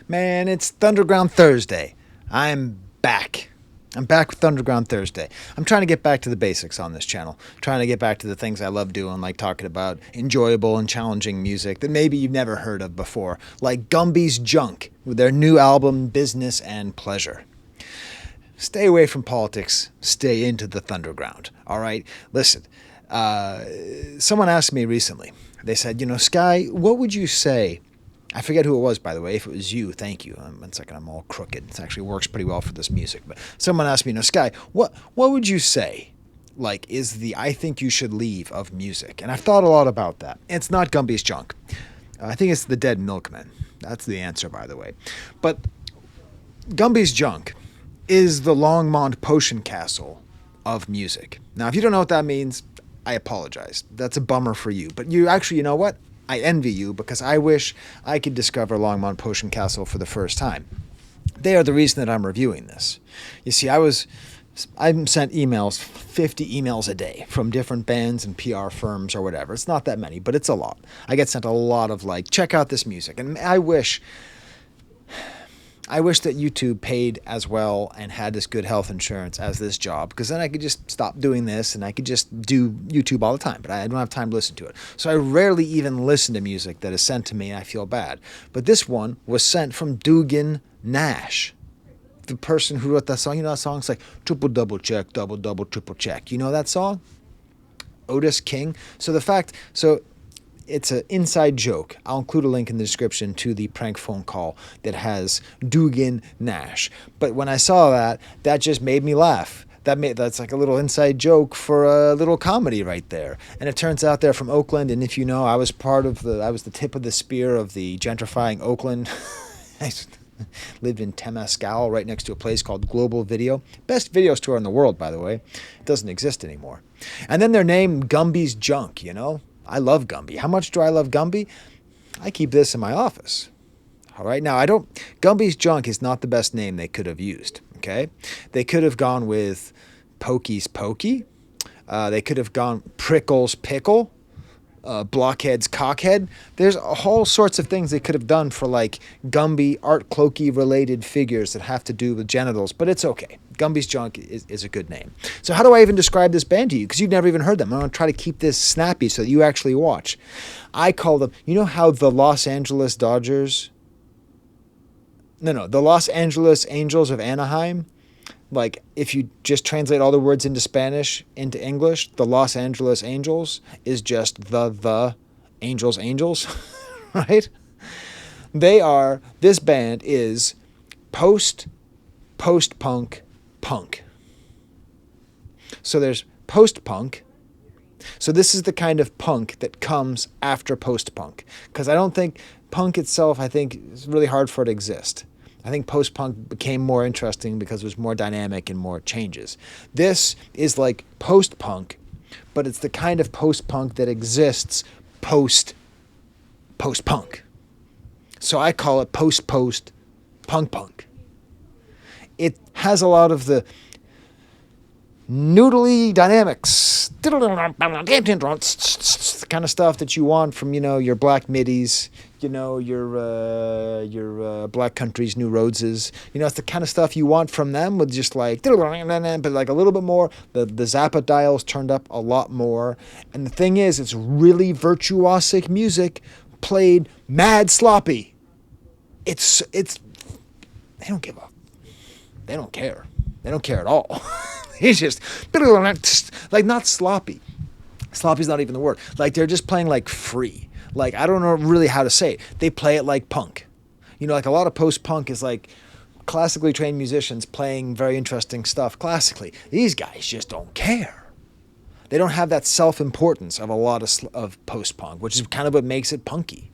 Man, it's Thunderground Thursday. I'm back. I'm back with Thunderground Thursday. I'm trying to get back to the basics on this channel. Trying to get back to the things I love doing, like talking about enjoyable and challenging music that maybe you've never heard of before, like Gumby's Junk with their new album, Business and Pleasure. Stay away from politics. Stay into the Thunderground. All right? Listen, someone asked me recently. They said, Skye, what would you say? I forget who it was, by the way. If it was you, thank you. One second, I'm all crooked. It actually works pretty well for this music. But someone asked me, Skye, what would you say, is the I think you should leave of music? And I've thought a lot about that. It's not Gumby's Junk. I think it's the Dead Milkmen. That's the answer, by the way. But Gumby's Junk is the Longmont Potion Castle of music. Now, if you don't know what that means, I apologize. That's a bummer for you. But you actually, you know what? I envy you because I wish I could discover Longmont Potion Castle for the first time. They are the reason that I'm reviewing this. You see, I'm sent emails, 50 emails a day from different bands and PR firms or whatever. It's not that many, but it's a lot. I get sent a lot of check out this music. And I wish that YouTube paid as well and had as good health insurance as this job, because then I could just stop doing this and I could just do YouTube all the time, but I don't have time to listen to it. So I rarely even listen to music that is sent to me and I feel bad. But this one was sent from Dugan Nash, the person who wrote that song. You know that song? It's like triple double check, double double triple check. You know that song? Otis King. So it's an inside joke. I'll include a link in the description to the prank phone call that has Dugan Nash. But when I saw that just made me laugh. That's like a little inside joke for a little comedy right there. And it turns out they're from Oakland. And if you know, I was the tip of the spear of the gentrifying Oakland. I lived in Temescal, right next to a place called Global Video. Best video store in the world, by the way. It doesn't exist anymore. And then their name, Gumby's Junk, I love Gumby. How much do I love Gumby? I keep this in my office. All right. Now, Gumby's Junk is not the best name they could have used. Okay. They could have gone with Pokey's Pokey. They could have gone Prickle's Pickle. Blockhead's Cockhead. There's whole sorts of things they could have done for Gumby, Art Clokey related figures that have to do with genitals, but it's okay. Gumby's Junk is a good name. So how do I even describe this band to you? Because you've never even heard them. I'm going to try to keep this snappy so that you actually watch. I call them, you know how the Los Angeles Dodgers, the Los Angeles Angels of Anaheim, if you just translate all the words into Spanish into English, the Los Angeles Angels is just the Angels, right? This band is post-punk punk. So there's post-punk. So this is the kind of punk that comes after post-punk. Because I don't think punk itself, it's really hard for it to exist. I think post-punk became more interesting because it was more dynamic and more changes. This is like post-punk, but it's the kind of post-punk that exists post-punk. So I call it post-punk. It has a lot of the noodly dynamics, the kind of stuff that you want from, your Black Middies, your Black Country's New Roadses. It's the kind of stuff you want from them with just but a little bit more. The Zappa dial's turned up a lot more. And the thing is, it's really virtuosic music played mad sloppy. It's they don't give up. They don't care. They don't care at all. He's just not sloppy. Sloppy's not even the word. They're just playing free. I don't know really how to say it. They play it like punk. A lot of post-punk is classically trained musicians playing very interesting stuff classically. These guys just don't care. They don't have that self-importance of a lot of post-punk, which is kind of what makes it punky.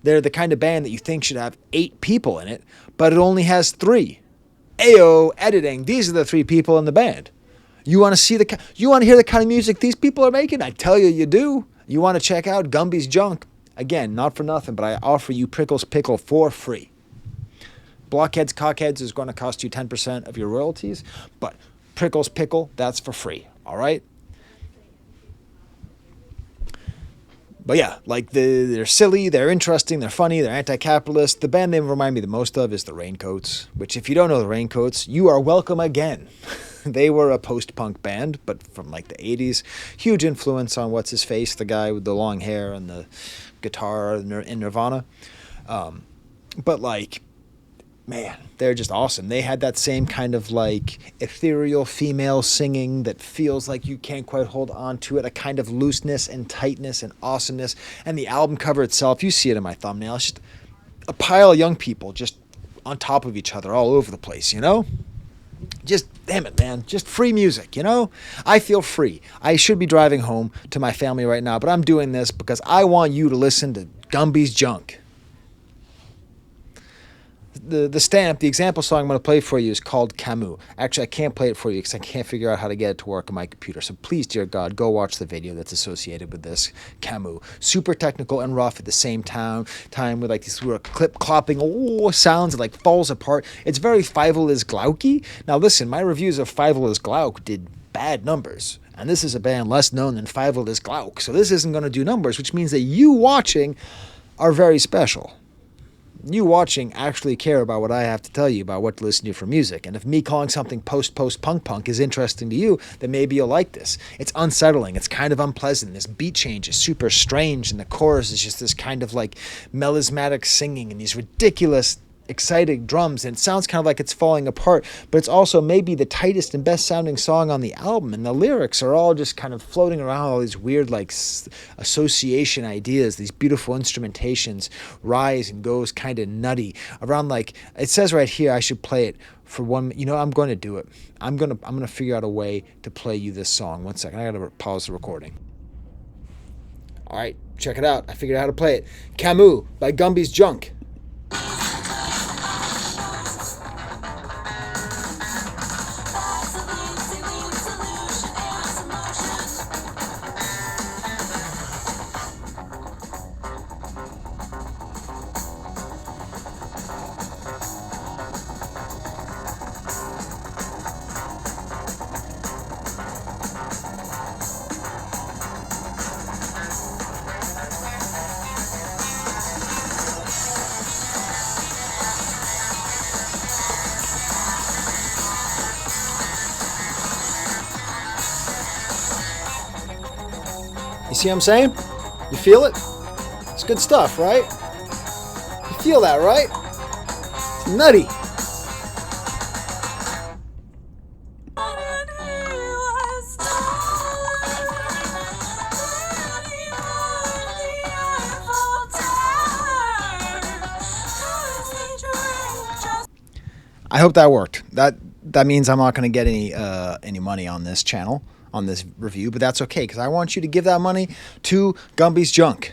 They're the kind of band that you think should have 8 people in it, but it only has 3. Ayo, editing. These are the 3 people in the band. You want to hear the kind of music these people are making? I tell you do. You want to check out Gumby's Junk? Again, not for nothing, but I offer you Prickle's Pickle for free. Blockheads, Cockheads is going to cost you 10% of your royalties, but Prickle's Pickle, that's for free. All right? But yeah, like they're silly, they're interesting, they're funny, they're anti-capitalist. The band they remind me the most of is the Raincoats, which if you don't know the Raincoats, you are welcome again. They were a post-punk band, but from like the 80s. Huge influence on what's-his-face, the guy with the long hair and the guitar in Nirvana. But like, man, they're just awesome. They had that same kind of like ethereal female singing that feels like you can't quite hold on to it, a kind of looseness and tightness and awesomeness. And the album cover itself, you see it in my thumbnail, it's just a pile of young people just on top of each other all over the place, you know? Just, damn it, man, just free music, you know? I feel free. I should be driving home to my family right now, but I'm doing this because I want you to listen to Gumby's junk. The stamp, the example song I'm going to play for you is called Camu. Actually, I can't play it for you because I can't figure out how to get it to work on my computer. So please, dear God, go watch the video that's associated with this Camu. Super technical and rough at the same time with like these weird clip-clopping sounds. It like falls apart. It's very Fievel is Glauky. Now listen, my reviews of Fievel is Glauk did bad numbers. And this is a band less known than Fievel is Glauk. So this isn't going to do numbers, which means that you watching are very special. You watching actually care about what I have to tell you about what to listen to for music. And if me calling something post-punk is interesting to you, then maybe you'll like this. It's unsettling. It's kind of unpleasant. This beat change is super strange. And the chorus is just this kind of like melismatic singing and these ridiculous exciting drums, and it sounds kind of like it's falling apart, but it's also maybe the tightest and best sounding song on the album, and the lyrics are all just kind of floating around all these weird like association ideas, these beautiful instrumentations, rise and goes kind of nutty around, like it says right here. I should play it for one. You know, I'm going to do it. I'm going to figure out a way to play you this song. One second, I gotta pause the recording. All right, check it out. I figured out how to play it. Camu by Gumby's Junk. You see what I'm saying? You feel it? It's good stuff, right? You feel that, right? It's nutty. I hope that worked. That means I'm not going to get any money on this channel, on this review, but that's okay because I want you to give that money to Gumby's Junk.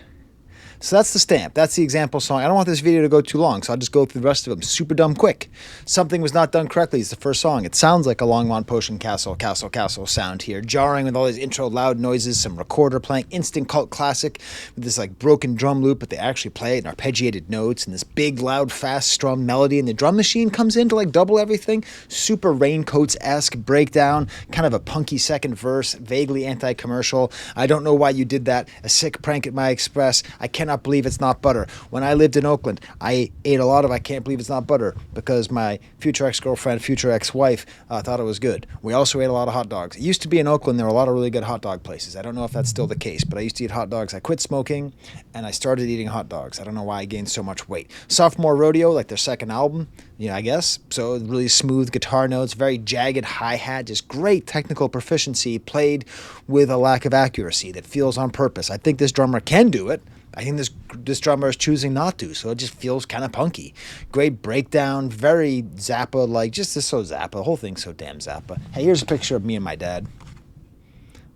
So that's the stamp. That's the example song. I don't want this video to go too long, so I'll just go through the rest of them super dumb quick. Something Was Not Done Correctly is the first song. It sounds like a Longmont Potion Castle sound here, jarring with all these intro loud noises, some recorder playing, instant cult classic with this like broken drum loop, but they actually play it in arpeggiated notes and this big, loud, fast strum melody, and the drum machine comes in to like double everything. Super Raincoats-esque breakdown, kind of a punky second verse, vaguely anti-commercial. I don't know why you did that. A sick prank at my express. I cannot believe it's not butter. When I lived in Oakland, I ate a lot of I can't believe it's not butter because my future ex-girlfriend, future ex-wife thought it was good. We also ate a lot of hot dogs. It used to be in Oakland, there were a lot of really good hot dog places. I don't know if that's still the case, but I used to eat hot dogs. I quit smoking and I started eating hot dogs. I don't know why I gained so much weight. Sophomore Rodeo, like their second album, I guess. So really smooth guitar notes, very jagged hi-hat, just great technical proficiency played with a lack of accuracy that feels on purpose. I think this drummer can do it. I think this drummer is choosing not to, so it just feels kind of punky. Great breakdown, very Zappa-like, just so Zappa. The whole thing's so damn Zappa. Hey, here's a picture of me and my dad.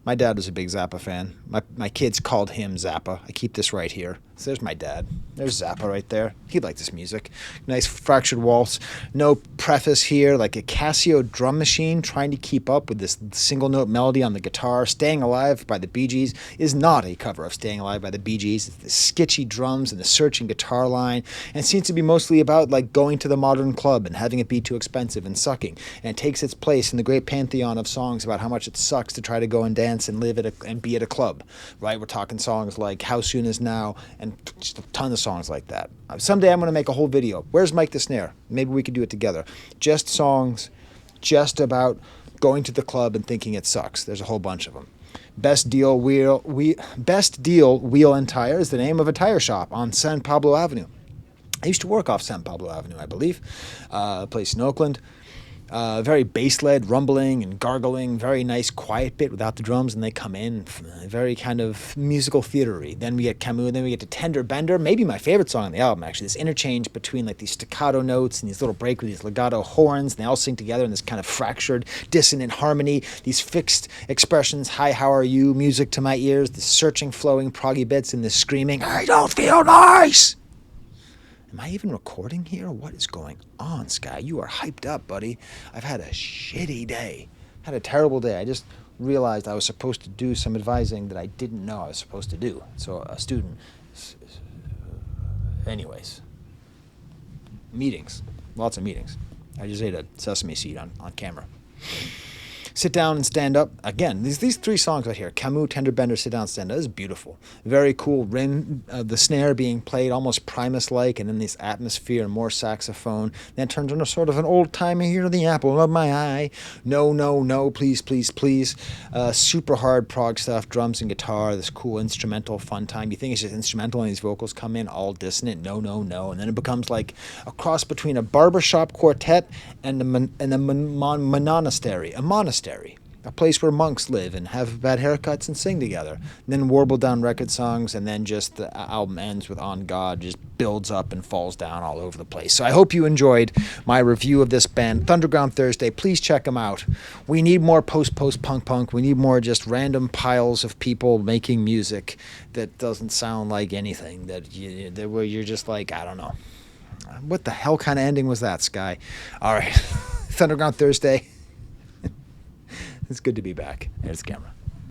My dad was a big Zappa fan. My kids called him Zappa. I keep this right here. So there's my dad. There's Zappa right there. He'd like this music. Nice fractured waltz. No preface here, like a Casio drum machine trying to keep up with this single note melody on the guitar. Staying Alive by the Bee Gees is not a cover of Staying Alive by the Bee Gees. It's the sketchy drums and the searching guitar line. And it seems to be mostly about like going to the modern club and having it be too expensive and sucking. And it takes its place in the great pantheon of songs about how much it sucks to try to go and dance and live and be at a club. Right? We're talking songs like How Soon Is Now and just a ton of songs like that. Someday I'm going to make a whole video. Where's Mike the Snare? Maybe we could do it together. Just songs just about going to the club and thinking it sucks. There's a whole bunch of them. Best Deal Wheel and Tire is the name of a tire shop on San Pablo Avenue. I used to work off San Pablo Avenue, I believe, a place in Oakland. Very bass-led, rumbling and gargling, very nice quiet bit without the drums, and they come in, very kind of musical theater-y. Then we get Camu, and then we get to Tender Bender, maybe my favorite song on the album, actually. This interchange between like these staccato notes and these little breaks with these legato horns, and they all sing together in this kind of fractured, dissonant harmony, these fixed expressions, hi, how are you, music to my ears, the searching, flowing, proggy bits, and the screaming, I don't feel nice! Am I even recording here? What is going on, Skye? You are hyped up, buddy. I've had a shitty day. Had a terrible day. I just realized I was supposed to do some advising that I didn't know I was supposed to do. So a student... Anyways. Meetings. Lots of meetings. I just ate a sesame seed on camera. Sit Down and Stand Up. Again, these three songs right here. Camu, Tender Bender, Sit Down, Stand Up. This is beautiful. Very cool rim, the snare being played almost Primus-like, and then this atmosphere and more saxophone. Then it turns into sort of an old-timer here, the apple of my eye. No, no, no, please, please, please. Super hard prog stuff, drums and guitar, this cool instrumental fun time. You think it's just instrumental and these vocals come in all dissonant. No, no, no. And then it becomes like a cross between a barbershop quartet and a monastery. A monastery. A place where monks live and have bad haircuts and sing together. And then warble down record songs, and then just the album ends with On God, just builds up and falls down all over the place. So I hope you enjoyed my review of this band, Thunderground Thursday. Please check them out. We need more post-punk. We need more just random piles of people making music that doesn't sound like anything, where you're just like, I don't know. What the hell kind of ending was that, Skye? All right. Thunderground Thursday. It's good to be back. There's the camera.